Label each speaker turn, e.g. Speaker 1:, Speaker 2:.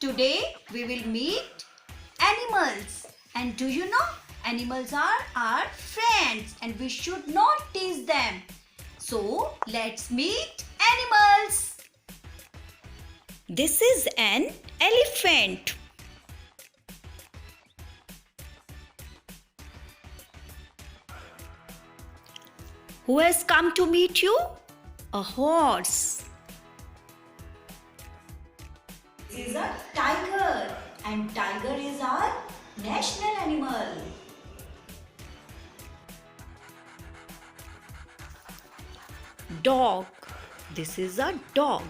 Speaker 1: Today we will meet animals. And do you know, animals are our friends and we should not tease them. So let's meet animals. This is an elephant. Who has come to meet you? A horse. This is a tiger, and tiger is our national animal. Dog. This is a dog.